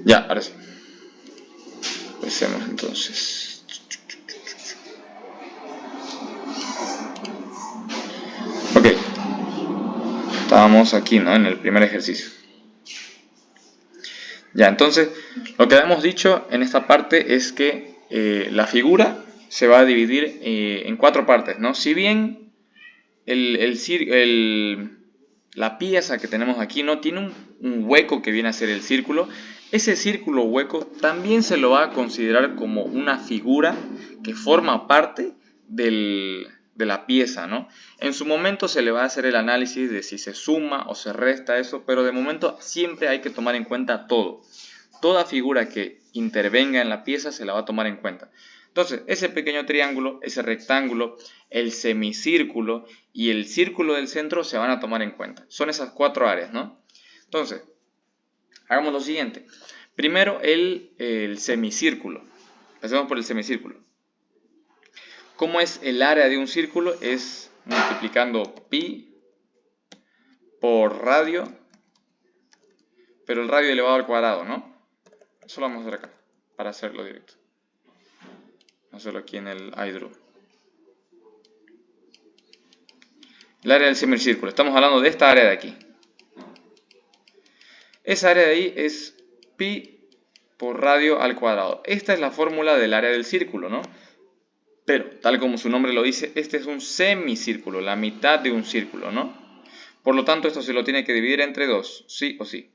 Ya, ahora sí. Empecemos entonces. Ok, estábamos aquí, ¿no? En el primer ejercicio. Ya, entonces, lo que hemos dicho en esta parte es que la figura se va a dividir en 4 partes, ¿no? Si bien la pieza que tenemos aquí no tiene un hueco que viene a ser el círculo, ese círculo hueco también se lo va a considerar como una figura que forma parte de la pieza, ¿no? En su momento se le va a hacer el análisis de si se suma o se resta eso, pero de momento siempre hay que tomar en cuenta todo. Toda figura que intervenga en la pieza se la va a tomar en cuenta. Entonces, ese pequeño triángulo, ese rectángulo, el semicírculo y el círculo del centro se van a tomar en cuenta. Son esas 4 áreas, ¿no? Entonces, hagamos lo siguiente. Primero el semicírculo. Empecemos por el semicírculo. ¿Cómo es el área de un círculo? Es multiplicando pi por radio, pero el radio elevado al cuadrado, ¿no? Eso lo vamos a hacer acá, para hacerlo directo. Vamos a hacerlo aquí en el iDraw. El área del semicírculo. Estamos hablando de esta área de aquí. Esa área de ahí es pi por radio al cuadrado. Esta es la fórmula del área del círculo, ¿no? Pero, tal como su nombre lo dice, este es un semicírculo, la mitad de un círculo, ¿no? Por lo tanto, esto se lo tiene que dividir entre 2, sí o sí.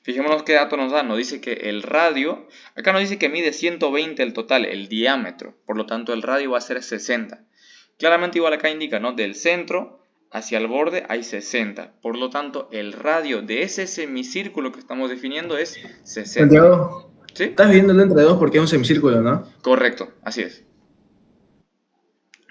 Fijémonos qué dato nos da. Nos dice que el radio, acá nos dice que mide 120 el total, el diámetro. Por lo tanto, el radio va a ser 60. Claramente igual acá indica, ¿no? Del centro hacia el borde hay 60. Por lo tanto, el radio de ese semicírculo que estamos definiendo es 60. Santiago, ¿Sí? estás viendo el entre dos porque es un semicírculo, ¿no? Correcto, así es.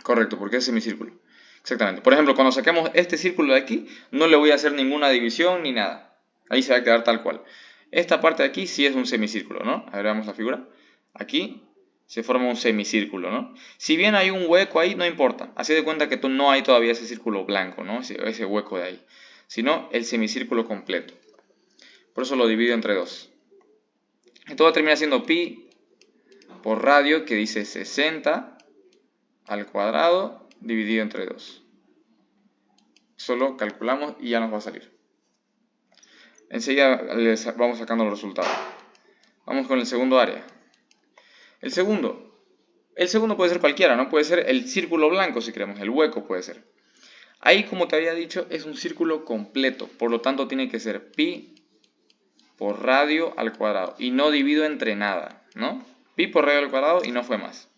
Correcto, porque es semicírculo. Exactamente. Por ejemplo, cuando saquemos este círculo de aquí, no le voy a hacer ninguna división ni nada. Ahí se va a quedar tal cual. Esta parte de aquí sí es un semicírculo, ¿no? A ver, veamos la figura. Aquí se forma un semicírculo, ¿no? Si bien hay un hueco ahí, no importa. Así de cuenta que no hay todavía ese círculo blanco, ¿no? Ese hueco de ahí. Sino el semicírculo completo. Por eso lo divido entre 2. Esto va a terminar siendo pi por radio, que dice 60 al cuadrado dividido entre 2. Solo calculamos y ya nos va a salir. Enseguida les vamos sacando los resultados. Vamos con el segundo área. El segundo puede ser cualquiera, ¿no? Puede ser el círculo blanco si queremos, el hueco puede ser. Ahí, como te había dicho, es un círculo completo, por lo tanto tiene que ser pi por radio al cuadrado y no divido entre nada, ¿no? Pi por radio al cuadrado y no fue más.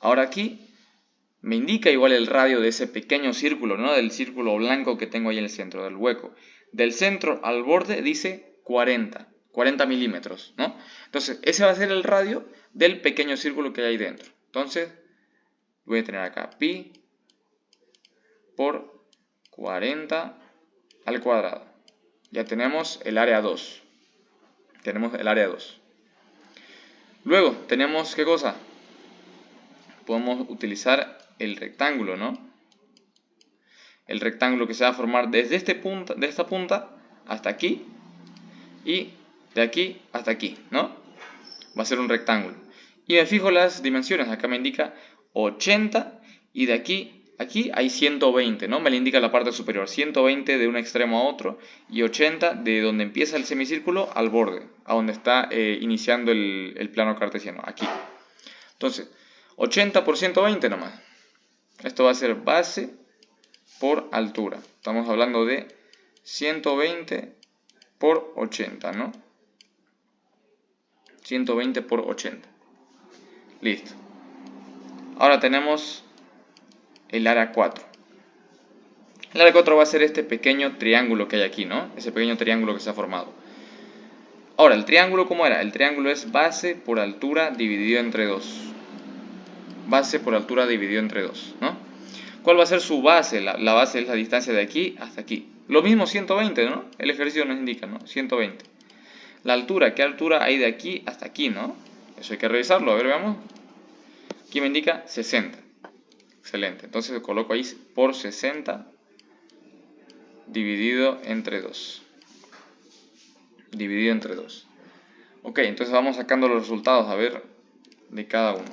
Ahora aquí me indica igual el radio de ese pequeño círculo, ¿no? Del círculo blanco que tengo ahí en el centro, del hueco. Del centro al borde dice 40 milímetros, ¿no? Entonces, ese va a ser el radio del pequeño círculo que hay ahí dentro. Entonces, voy a tener acá pi por 40 al cuadrado. Ya tenemos el área 2. Tenemos el área 2. Luego, tenemos, ¿qué cosa? Podemos utilizar el rectángulo, ¿no? El rectángulo que se va a formar desde de esta punta hasta aquí y de aquí hasta aquí, ¿no? Va a ser un rectángulo. Y me fijo las dimensiones, acá me indica 80 y de aquí hay 120, ¿no? Me le indica la parte superior, 120 de un extremo a otro y 80 de donde empieza el semicírculo al borde, a donde está iniciando el plano cartesiano, aquí. Entonces, 80 por 120 nomás. Esto va a ser base por altura. Estamos hablando de 120 por 80, ¿no? 120 por 80. Listo. Ahora tenemos el área 4. El área 4 va a ser este pequeño triángulo que hay aquí, ¿no? Ese pequeño triángulo que se ha formado. Ahora, ¿el triángulo cómo era? El triángulo es base por altura dividido entre 2. Base por altura dividido entre 2, ¿no? ¿Cuál va a ser su base? La base es la distancia de aquí hasta aquí. Lo mismo 120, ¿no? El ejercicio nos indica, ¿no? 120. La altura, ¿qué altura hay de aquí hasta aquí, no? Eso hay que revisarlo, a ver, veamos. Aquí me indica 60. Excelente. Entonces lo coloco ahí por 60 dividido entre 2. Dividido entre 2. Ok, entonces vamos sacando los resultados, a ver, de cada uno.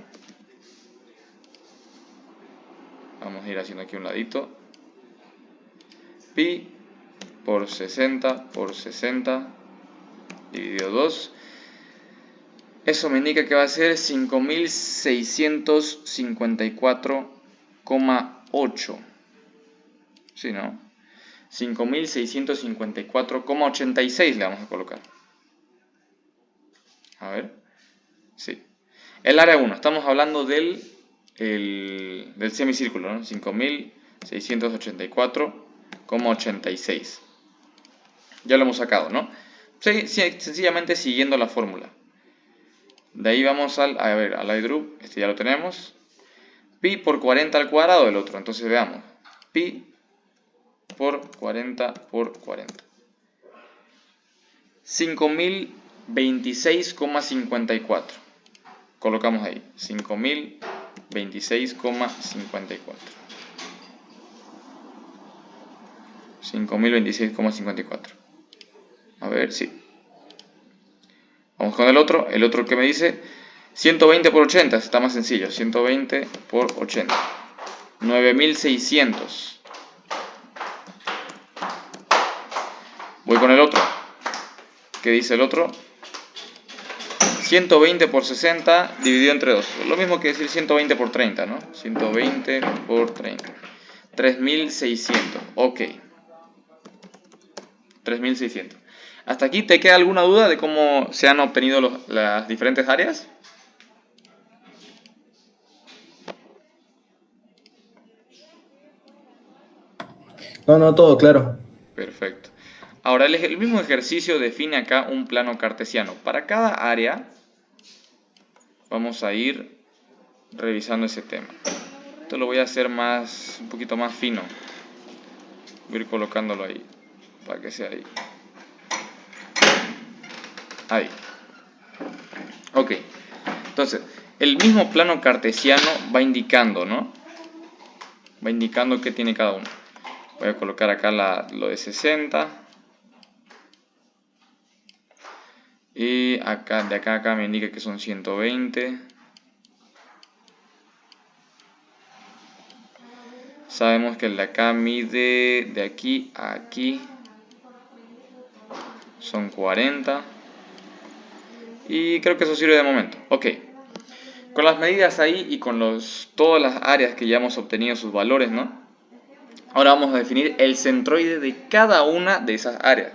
Vamos a ir haciendo aquí un ladito. Pi por 60 dividido 2. Eso me indica que va a ser 5654,8. ¿Sí, no? 5654,86 le vamos a colocar. A ver. Sí. El área 1, estamos hablando del semicírculo, ¿no? 5684,86. Ya lo hemos sacado, ¿no? Sí, sencillamente siguiendo la fórmula. De ahí vamos al iDRUB, este ya lo tenemos. Pi por 40 al cuadrado del otro, entonces veamos. Pi por 40 por 40. 5026,54. Colocamos ahí, 5026,54. 5026,54. A ver, sí. Vamos con el otro que me dice 120 por 80, está más sencillo, 120 por 80. 9600. Voy con el otro. ¿Qué dice el otro? 120 por 60 dividido entre 2. Lo mismo que decir 120 por 30, ¿no? 120 por 30. 3600. Ok. 3600. ¿Hasta aquí te queda alguna duda de cómo se han obtenido las diferentes áreas? No, todo claro. Perfecto. Ahora el mismo ejercicio define acá un plano cartesiano. Para cada área vamos a ir revisando ese tema. Esto lo voy a hacer un poquito más fino. Voy a ir colocándolo ahí, para que sea ahí. Ahí. Ok. Entonces, el mismo plano cartesiano va indicando, ¿no? Va indicando qué tiene cada uno. Voy a colocar acá lo de 60. Y acá, de acá a acá me indica que son 120. Sabemos que el de acá mide de aquí a aquí. Son 40. Y creo que eso sirve de momento. Ok. Con las medidas ahí y con todas las áreas que ya hemos obtenido sus valores, ¿no? Ahora vamos a definir el centroide de cada una de esas áreas,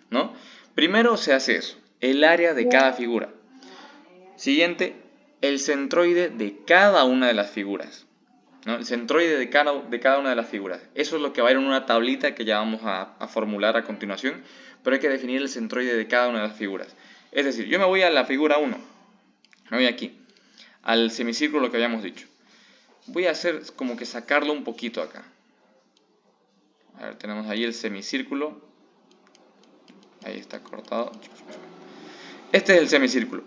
¿no? Primero se hace eso, el área de cada figura. Siguiente, el centroide de cada una de las figuras, ¿no? El centroide de cada una de las figuras. Eso es lo que va a ir en una tablita que ya vamos a formular a continuación, pero hay que definir el centroide de cada una de las figuras. Es decir, yo me voy a la figura 1, me voy aquí, al semicírculo que habíamos dicho. Voy a hacer como que sacarlo un poquito acá. A ver, tenemos ahí el semicírculo. Ahí está cortado. Este es el semicírculo.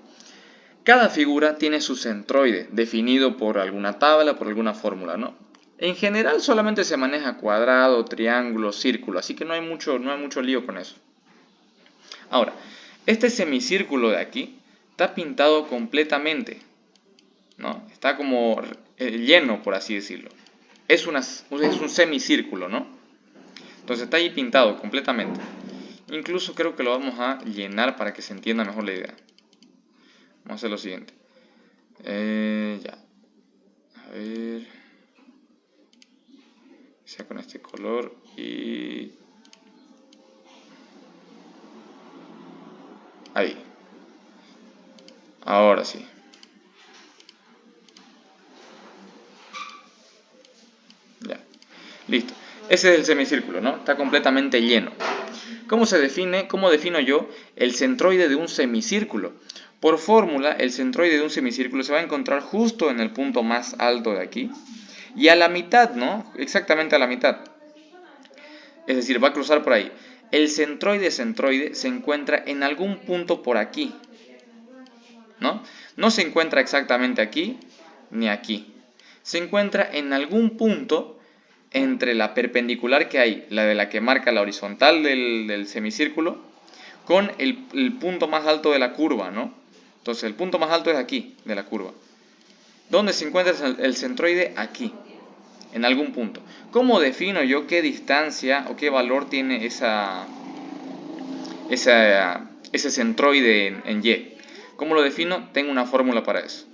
Cada figura tiene su centroide, definido por alguna tabla, por alguna fórmula, ¿no? En general solamente se maneja cuadrado, triángulo, círculo, así que no hay mucho lío con eso. Ahora, este semicírculo de aquí está pintado completamente, ¿no? Está como lleno, por así decirlo. Es un semicírculo, ¿no? Entonces está ahí pintado completamente. Incluso creo que lo vamos a llenar para que se entienda mejor la idea. Vamos a hacer lo siguiente. Ya. A ver. Sea con este color y... Ahí. Ahora sí. Ya. Listo. Ese es el semicírculo, ¿no? Está completamente lleno. ¿Cómo se define? ¿Cómo defino yo el centroide de un semicírculo? Por fórmula, el centroide de un semicírculo se va a encontrar justo en el punto más alto de aquí y a la mitad, ¿no? Exactamente a la mitad. Es decir, va a cruzar por ahí. El centroide se encuentra en algún punto por aquí, ¿no? No se encuentra exactamente aquí ni aquí. Se encuentra en algún punto entre la perpendicular que hay, la de la que marca la horizontal del semicírculo, con el punto más alto de la curva, ¿no? Entonces el punto más alto es aquí, de la curva. ¿Dónde se encuentra el centroide? Aquí, en algún punto. ¿Cómo defino yo qué distancia o qué valor tiene ese centroide en Y? ¿Cómo lo defino? Tengo una fórmula para eso.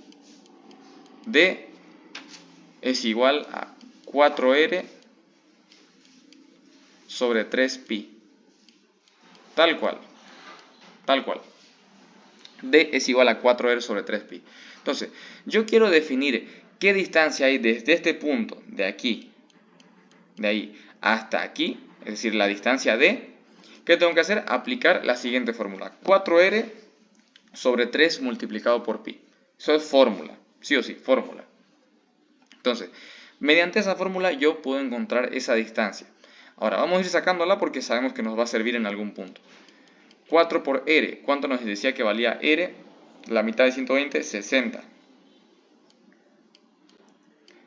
D es igual a 4R sobre 3pi. Tal cual. Tal cual. D es igual a 4R sobre 3pi. Entonces, yo quiero definir qué distancia hay desde este punto, de aquí, de ahí, hasta aquí, es decir, la distancia D. ¿Qué tengo que hacer? Aplicar la siguiente fórmula. 4R sobre 3 multiplicado por pi. Eso es fórmula, sí o sí, fórmula. Entonces, mediante esa fórmula yo puedo encontrar esa distancia. Ahora, vamos a ir sacándola porque sabemos que nos va a servir en algún punto. 4 por R, ¿cuánto nos decía que valía R? La mitad de 120, 60.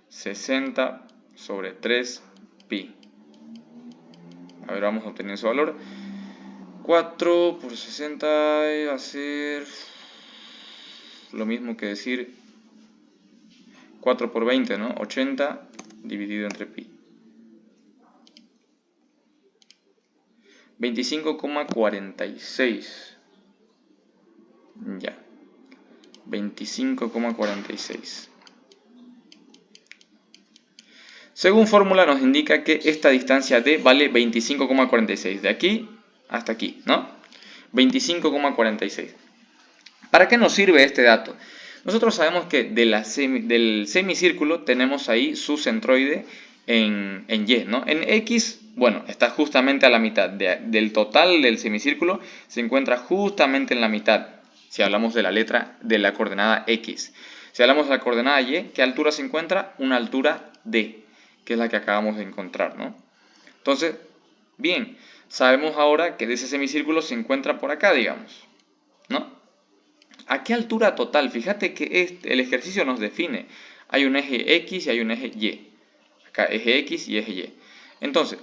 60 sobre 3 pi. A ver, vamos a obtener su valor. 4 por 60 va a ser lo mismo que decir 4 por 20, ¿no? 80 dividido entre pi. 25,46. Ya. 25,46. Según fórmula nos indica que esta distancia D vale 25,46. De aquí hasta aquí, ¿no? 25,46. ¿Para qué nos sirve este dato? Nosotros sabemos que del semicírculo tenemos ahí su centroide en Y, ¿no? En X, bueno, está justamente a la mitad. Del total del semicírculo se encuentra justamente en la mitad, si hablamos de la letra de la coordenada X. Si hablamos de la coordenada Y, ¿qué altura se encuentra? Una altura D, que es la que acabamos de encontrar, ¿no? Entonces, bien, sabemos ahora que de ese semicírculo se encuentra por acá, digamos, ¿no? ¿A qué altura total? Fíjate que el ejercicio nos define. Hay un eje X y hay un eje Y. Acá eje X y eje Y. Entonces,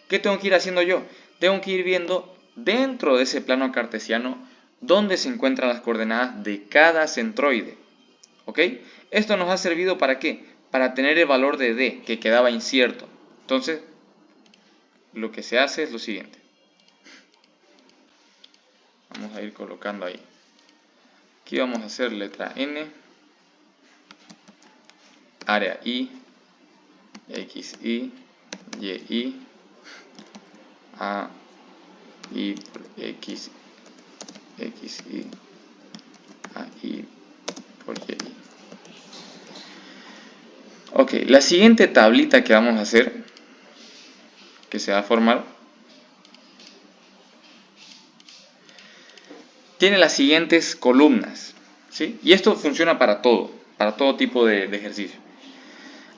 ¿qué tengo que ir haciendo yo? Tengo que ir viendo dentro de ese plano cartesiano dónde se encuentran las coordenadas de cada centroide. ¿Ok? Esto nos ha servido ¿para qué? Para tener el valor de D, que quedaba incierto. Entonces, lo que se hace es lo siguiente. Vamos a ir colocando ahí. Aquí vamos a hacer letra N, área I, XI, YI, AI por X, XI, AI por YI. Ok, la siguiente tablita que vamos a hacer, que se va a formar, tiene las siguientes columnas, ¿sí? Y esto funciona para todo tipo de ejercicio.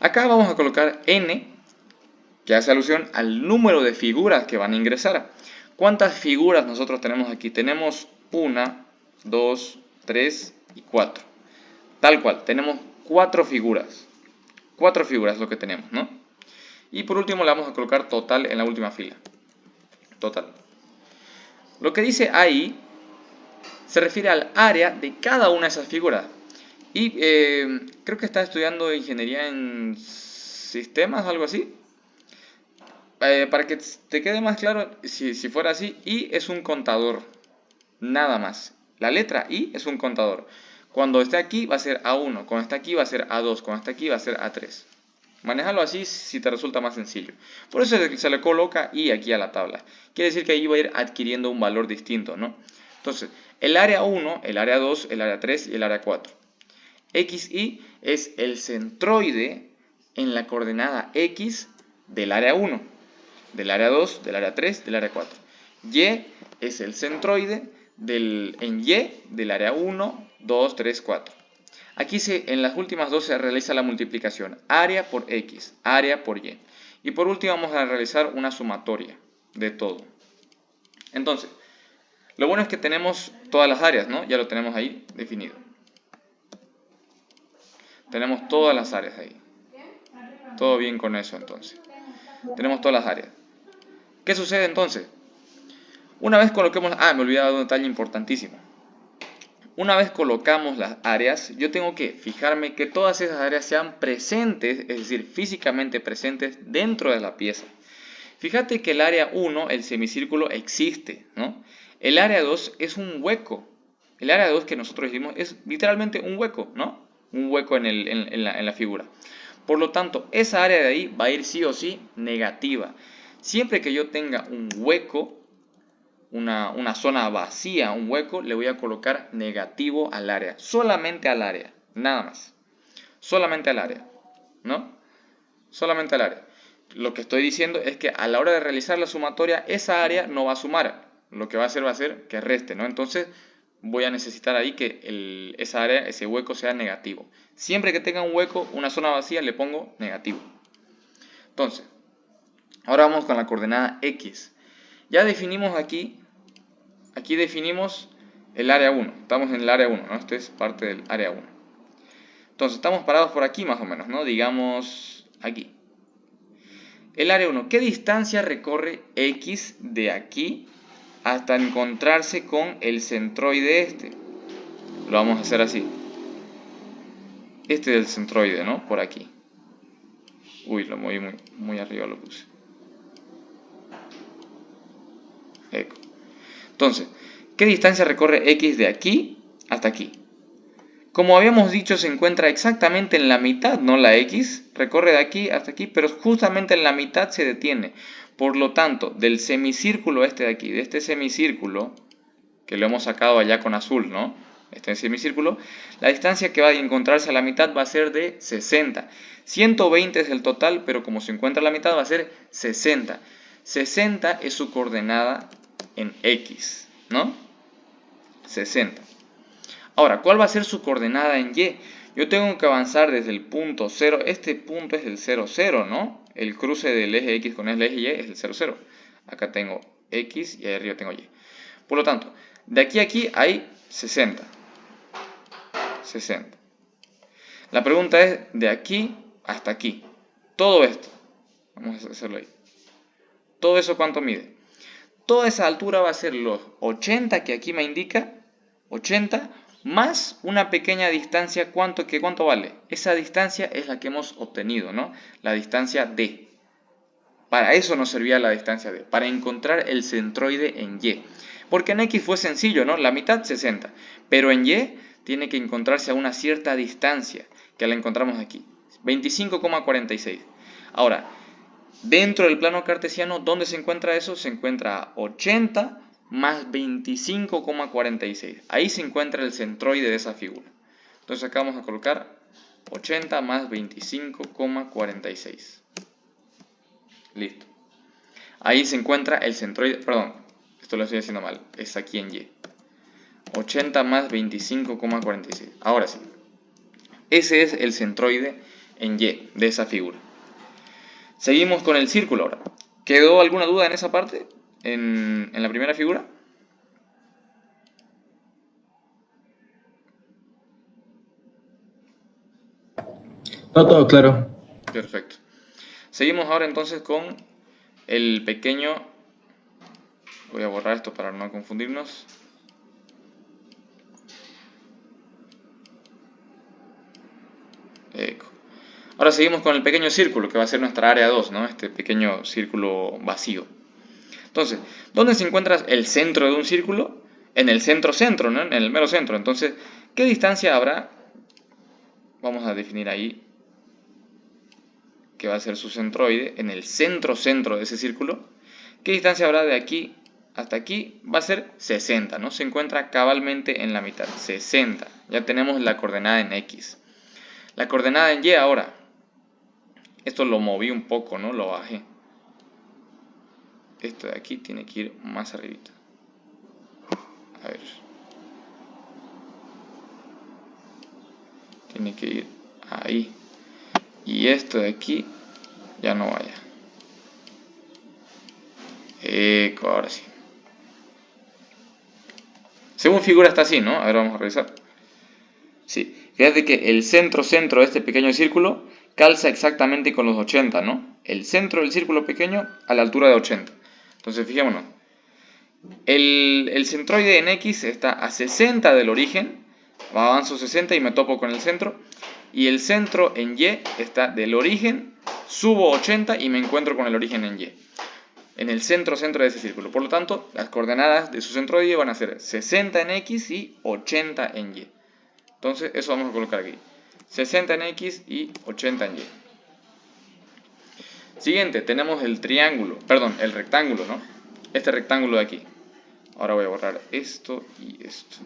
Acá vamos a colocar N, que hace alusión al número de figuras que van a ingresar. ¿Cuántas figuras nosotros tenemos aquí? Tenemos 1, 2, 3 y 4. Tal cual, tenemos 4 figuras. 4 figuras es lo que tenemos, ¿no? Y por último le vamos a colocar total en la última fila. Total. Lo que dice ahí se refiere al área de cada una de esas figuras. Y creo que está estudiando ingeniería en sistemas, algo así. Para que te quede más claro, si fuera así, I es un contador, nada más. La letra I es un contador. Cuando esté aquí va a ser A1, cuando esté aquí va a ser A2, cuando esté aquí va a ser A3. Manejarlo así si te resulta más sencillo. Por eso se le coloca I aquí a la tabla. Quiere decir que ahí va a ir adquiriendo un valor distinto, ¿no? Entonces, el área 1, el área 2, el área 3 y el área 4. XY es el centroide en la coordenada X del área 1, del área 2, del área 3, del área 4. Y es el centroide en Y del área 1, 2, 3, 4. Aquí en las últimas dos se realiza la multiplicación, área por X, área por Y. Y por último vamos a realizar una sumatoria de todo. Entonces, lo bueno es que tenemos todas las áreas, ¿no? Ya lo tenemos ahí definido. Tenemos todas las áreas ahí. Todo bien con eso entonces. Tenemos todas las áreas. ¿Qué sucede entonces? Una vez coloquemos... me olvidaba de un detalle importantísimo. Una vez colocamos las áreas, yo tengo que fijarme que todas esas áreas sean presentes, es decir, físicamente presentes dentro de la pieza. Fíjate que el área 1, el semicírculo, existe, ¿no? El área 2 es un hueco. El área 2 que nosotros hicimos es literalmente un hueco, ¿no? Un hueco en la figura. Por lo tanto, esa área de ahí va a ir sí o sí negativa. Siempre que yo tenga un hueco, una zona vacía, un hueco, le voy a colocar negativo al área. Solamente al área, nada más. Solamente al área, ¿no? Solamente al área. Lo que estoy diciendo es que a la hora de realizar la sumatoria, esa área no va a sumar. Lo que va a hacer que reste, ¿no? Entonces voy a necesitar ahí que esa área, ese hueco sea negativo. Siempre que tenga un hueco, una zona vacía, le pongo negativo. Entonces, ahora vamos con la coordenada X. Ya definimos aquí definimos el área 1. Estamos en el área 1, ¿no? Esto es parte del área 1. Entonces, estamos parados por aquí más o menos, ¿no? Digamos aquí. El área 1, ¿qué distancia recorre X de aquí hasta encontrarse con el centroide este? Lo vamos a hacer así. Este es el centroide, ¿no? Por aquí. Uy, lo moví muy arriba, lo puse. Eco. Entonces, ¿qué distancia recorre X de aquí hasta aquí? Como habíamos dicho, se encuentra exactamente en la mitad, ¿no? La X recorre de aquí hasta aquí, pero justamente en la mitad se detiene. Por lo tanto, del semicírculo este de aquí, de este semicírculo, que lo hemos sacado allá con azul, ¿no? Este semicírculo, la distancia que va a encontrarse a la mitad va a ser de 60. 120 es el total, pero como se encuentra a la mitad va a ser 60. 60 es su coordenada en X, ¿no? 60. Ahora, ¿cuál va a ser su coordenada en Y? Yo tengo que avanzar desde el punto 0. Este punto es el 0, 0, ¿no? El cruce del eje X con el eje Y es el 0, 0. Acá tengo X y ahí arriba tengo Y. Por lo tanto, de aquí a aquí hay 60. 60. La pregunta es, de aquí hasta aquí. Todo esto. Vamos a hacerlo ahí. ¿Todo eso cuánto mide? Toda esa altura va a ser los 80 que aquí me indica. 80 más una pequeña distancia. ¿Cuánto vale? Esa distancia es la que hemos obtenido, ¿no? La distancia D. Para eso nos servía la distancia D. Para encontrar el centroide en Y. Porque en X fue sencillo, ¿no? La mitad 60. Pero en Y tiene que encontrarse a una cierta distancia, que la encontramos aquí. 25,46. Ahora, dentro del plano cartesiano, ¿dónde se encuentra eso? Se encuentra a 80 más 25,46. Ahí se encuentra el centroide de esa figura. Entonces acá vamos a colocar 80 más 25,46. Listo. Ahí se encuentra el centroide, perdón, esto lo estoy haciendo mal, es aquí en Y. 80 más 25,46. Ahora sí. Ese es el centroide en Y de esa figura. Seguimos con el círculo ahora. ¿Quedó alguna duda en esa parte? ¿En la primera figura? No, todo claro. Perfecto. Seguimos ahora entonces con el pequeño... Voy a borrar esto para no confundirnos. Eco. Ahora seguimos con el pequeño círculo, que va a ser nuestra área 2, ¿no? Este pequeño círculo vacío. Entonces, ¿dónde se encuentra el centro de un círculo? En el centro-centro, ¿no? En el mero centro. Entonces, ¿qué distancia habrá? Vamos a definir ahí que va a ser su centroide, en el centro-centro de ese círculo. ¿Qué distancia habrá de aquí hasta aquí? Va a ser 60, ¿no? Se encuentra cabalmente en la mitad, 60. Ya tenemos la coordenada en X. La coordenada en Y ahora. Esto lo moví un poco, ¿no? Lo bajé. Esto de aquí tiene que ir más arribita. A ver. Tiene que ir ahí. Y esto de aquí ya no vaya. Ahora sí. Según figura está así, ¿no? A ver, vamos a revisar. Sí. Fíjate que el centro-centro de este pequeño círculo calza exactamente con los 80, ¿no? El centro del círculo pequeño a la altura de 80. Entonces, fijémonos. El centroide en X está a 60 del origen, Avanzo 60 y me topo con el centro. Y el centro en Y está del origen, subo 80 y me encuentro con el origen en Y. En el centro de ese círculo. Por lo tanto, las coordenadas de su centro de Y van a ser 60 en X y 80 en Y. Entonces, eso vamos a colocar aquí. 60 en X y 80 en Y. Siguiente, tenemos el rectángulo, ¿no? Este rectángulo de aquí. Ahora voy a borrar esto y esto.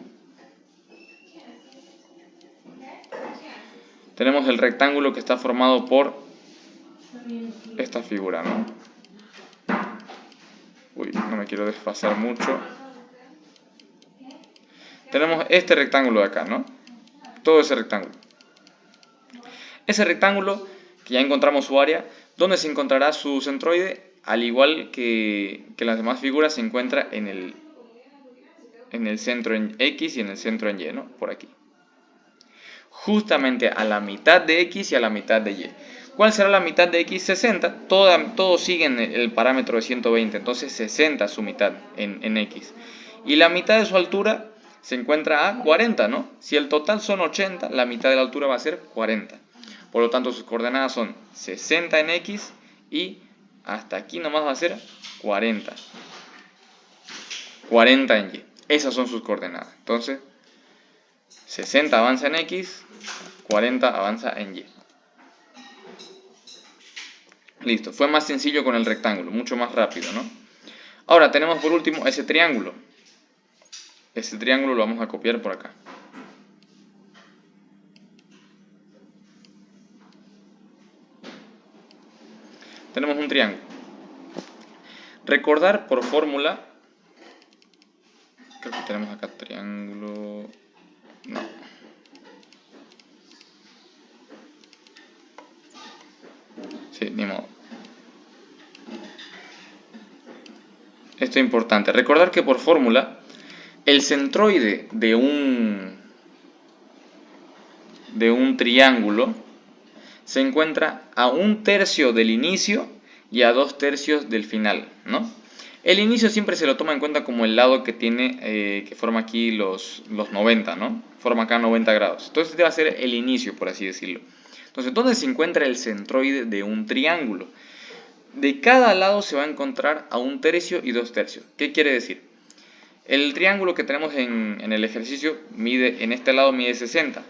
Tenemos el rectángulo que está formado por esta figura, ¿no? Uy, no me quiero desfasar mucho. Tenemos este rectángulo de acá, ¿no? Todo ese rectángulo. Ese rectángulo, que ya encontramos su área, ¿dónde se encontrará su centroide? Al igual que las demás figuras, se encuentra en el centro en X y en el centro en Y, ¿no? Por aquí. Justamente a la mitad de X y a la mitad de Y. ¿Cuál será la mitad de X? 60. Todos siguen el parámetro de 120, entonces 60 su mitad en X. Y la mitad de su altura se encuentra a 40, ¿no? Si el total son 80, la mitad de la altura va a ser 40. Por lo tanto, sus coordenadas son 60 en X y hasta aquí nomás va a ser 40. 40 en Y. Esas son sus coordenadas. Entonces, 60 avanza en X, 40 avanza en Y. Listo, fue más sencillo con el rectángulo, mucho más rápido, ¿no? Ahora tenemos por último ese triángulo. Ese triángulo lo vamos a copiar por acá. Tenemos un triángulo. Recordar por fórmula. Creo que tenemos acá triángulo. No. Sí, ni modo. Esto es importante. Recordar que por fórmula, el centroide de un triángulo se encuentra a 1/3 del inicio y a 2/3 del final, ¿no? El inicio siempre se lo toma en cuenta como el lado que tiene, que forma aquí los 90, ¿no? Forma acá 90 grados. Entonces este va a ser el inicio, por así decirlo. Entonces, ¿dónde se encuentra el centroide de un triángulo? De cada lado se va a encontrar a 1/3 y 2/3. ¿Qué quiere decir? El triángulo que tenemos en el ejercicio mide, en este lado mide 60,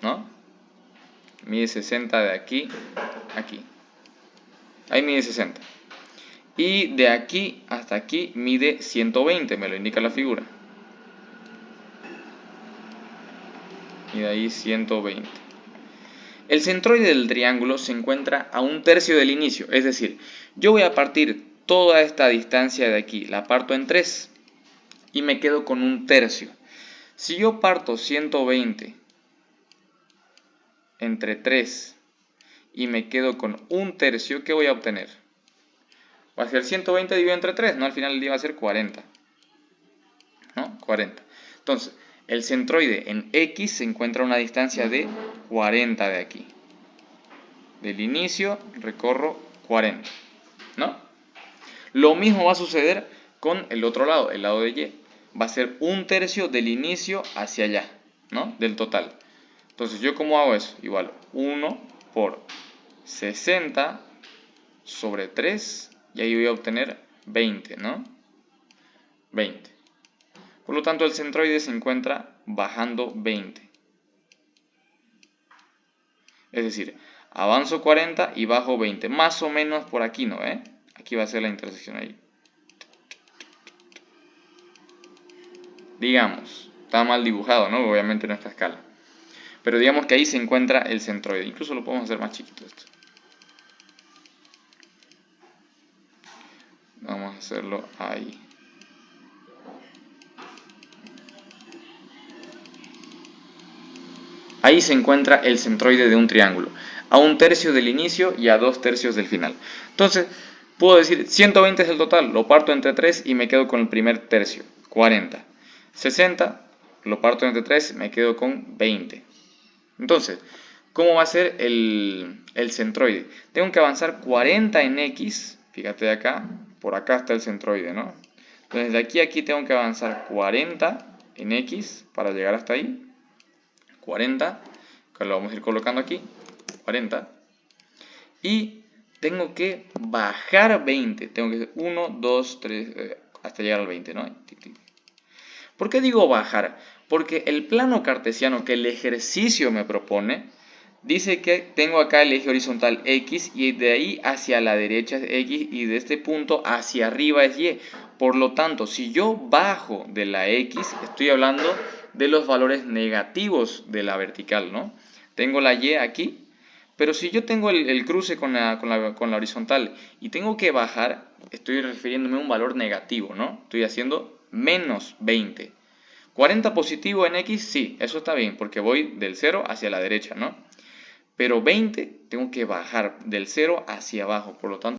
¿no? Mide 60 de aquí a aquí. Ahí mide 60. Y de aquí hasta aquí mide 120, me lo indica la figura. Y de ahí 120. El centroide del triángulo se encuentra a 1/3 del inicio, es decir, yo voy a partir toda esta distancia de aquí, la parto en 3 y me quedo con 1/3. Si yo parto 120 entre 3 y me quedo con 1/3, ¿qué voy a obtener? Va a ser 120 dividido entre 3, ¿no? Al final del día va a ser 40, ¿no? 40. Entonces, el centroide en X se encuentra a una distancia de 40 de aquí. Del inicio recorro 40, ¿no? Lo mismo va a suceder con el otro lado, el lado de Y. Va a ser 1/3 del inicio hacia allá, ¿no? Del total. Entonces, ¿yo cómo hago eso? Igual 1 por 60 sobre 3, y ahí voy a obtener 20, ¿no? 20. Por lo tanto, el centroide se encuentra bajando 20. Es decir, avanzo 40 y bajo 20. Más o menos por aquí, ¿no? Aquí va a ser la intersección ahí. Digamos, está mal dibujado, ¿no? Obviamente en esta escala. Pero digamos que ahí se encuentra el centroide. Incluso lo podemos hacer más chiquito esto. Vamos a hacerlo ahí. Ahí se encuentra el centroide de un triángulo, a 1/3 del inicio y a 2/3 del final. Entonces, puedo decir 120 es el total, lo parto entre 3 y me quedo con el primer tercio, 40. 60, lo parto entre 3, me quedo con 20. Entonces, ¿cómo va a ser el centroide? Tengo que avanzar 40 en X, fíjate de acá, por acá está el centroide, ¿no? Entonces, de aquí a aquí tengo que avanzar 40 en X para llegar hasta ahí. 40, que lo vamos a ir colocando aquí, 40. Y tengo que bajar 20, tengo que 1, 2, 3, hasta llegar al 20, ¿no? ¿Por qué digo bajar? Porque el plano cartesiano que el ejercicio me propone, dice que tengo acá el eje horizontal X y de ahí hacia la derecha es X y de este punto hacia arriba es Y. Por lo tanto, si yo bajo de la X, estoy hablando de los valores negativos de la vertical, ¿no? Tengo la Y aquí, pero si yo tengo el cruce con la horizontal y tengo que bajar, estoy refiriéndome a un valor negativo, ¿no? Estoy haciendo menos 20. 40 positivo en X, sí, eso está bien, porque voy del 0 hacia la derecha, ¿no? Pero 20 tengo que bajar del 0 hacia abajo, por lo tanto